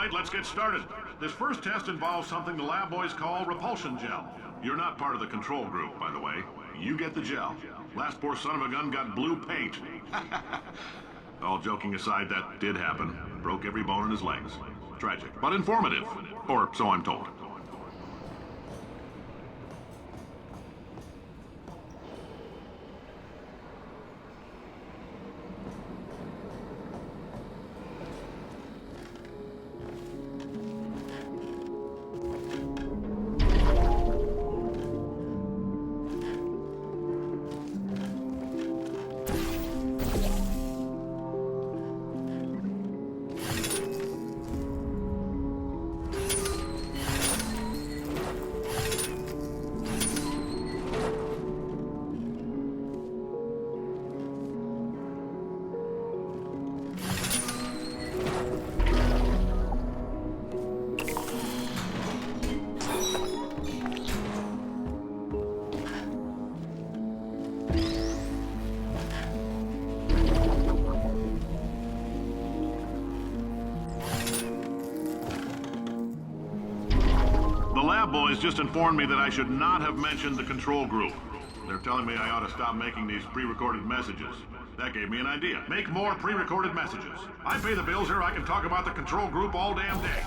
right, let's get started. This first test involves something the lab boys call repulsion gel. You're not part of the control group, by the way. You get the gel. Last poor son of a gun got blue paint. All joking aside, that did happen. Broke every bone in his legs. Tragic, but informative. Or so I'm told. The lab boys just informed me that I should not have mentioned the control group. They're telling me I ought to stop making these pre-recorded messages. That gave me an idea. Make more pre-recorded messages. I pay the bills here, I can talk about the control group all damn day.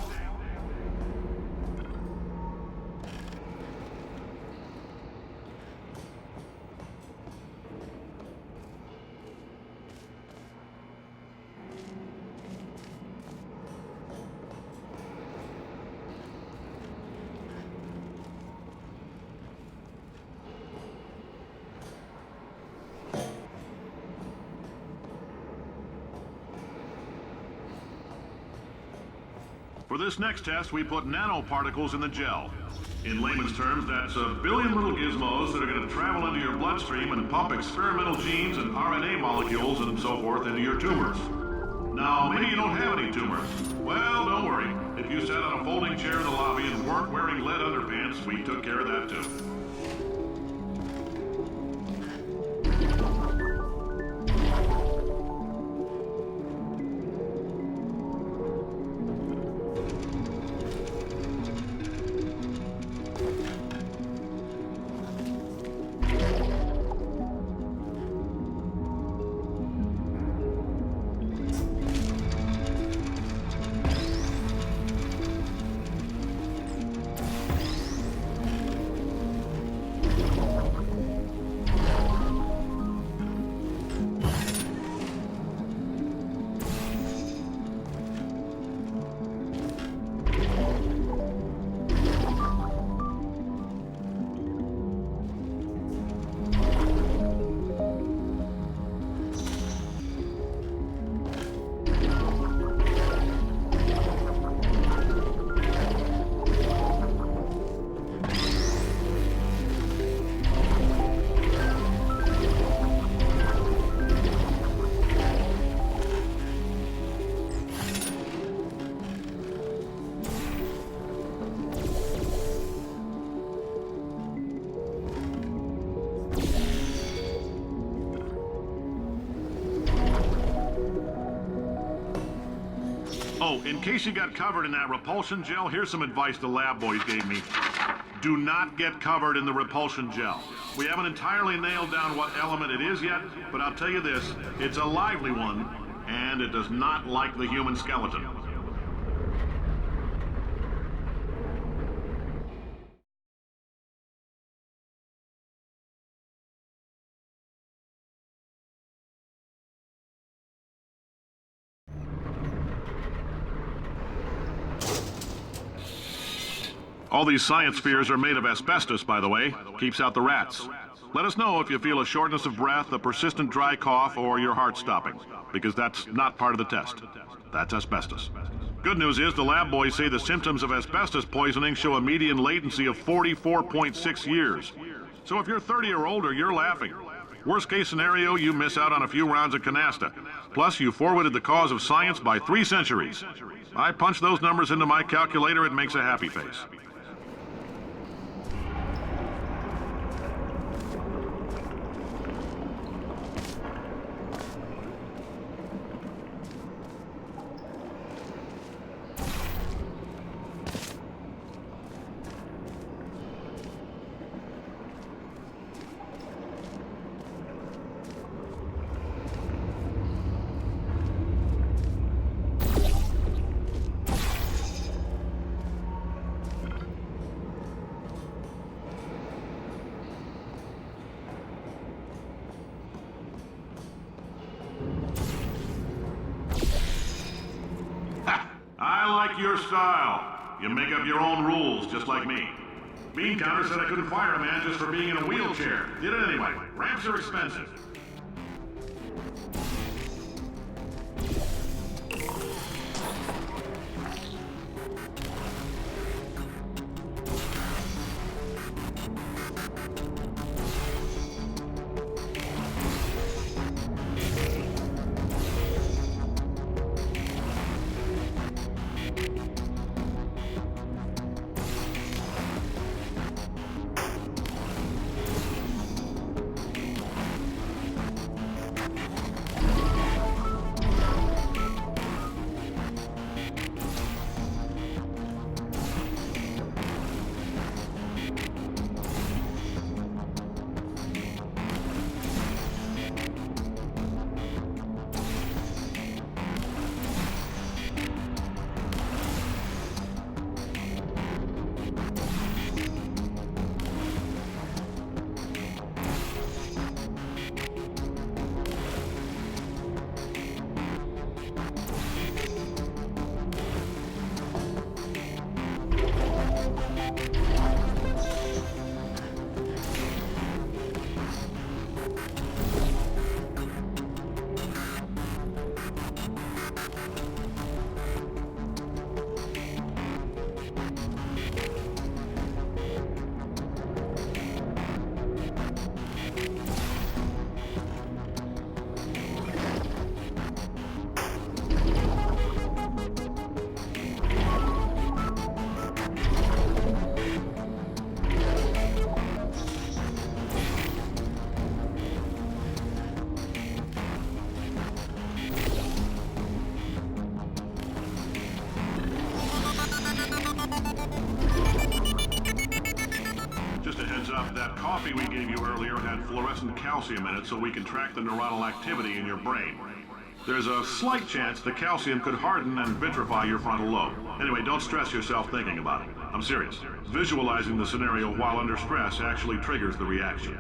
For this next test, we put nanoparticles in the gel. In layman's terms, that's a billion little gizmos that are going to travel into your bloodstream and pump experimental genes and RNA molecules and so forth into your tumors. Now, maybe you don't have any tumors. Well, don't worry. If you sat on a folding chair in the lobby and weren't wearing lead underpants, we took care of that too. Oh, in case you got covered in that repulsion gel, here's some advice the lab boys gave me. Do not get covered in the repulsion gel. We haven't entirely nailed down what element it is yet, but I'll tell you this, it's a lively one, and it does not like the human skeleton. All these science spheres are made of asbestos, by the way. Keeps out the rats. Let us know if you feel a shortness of breath, a persistent dry cough, or your heart stopping, because that's not part of the test. That's asbestos. Good news is the lab boys say the symptoms of asbestos poisoning show a median latency of 44.6 years. So if you're 30 or older, you're laughing. Worst case scenario, you miss out on a few rounds of canasta. Plus, you forwarded the cause of science by 3 centuries. I punch those numbers into my calculator, it makes a happy face. your style. You make up your own rules, just like me. Bean Counter said I couldn't fire a man just for being in a wheelchair. Did it anyway. Ramps are expensive. That coffee we gave you earlier had fluorescent calcium in it so we can track the neuronal activity in your brain. There's a slight chance the calcium could harden and vitrify your frontal lobe. Anyway, don't stress yourself thinking about it. I'm serious. Visualizing the scenario while under stress actually triggers the reaction.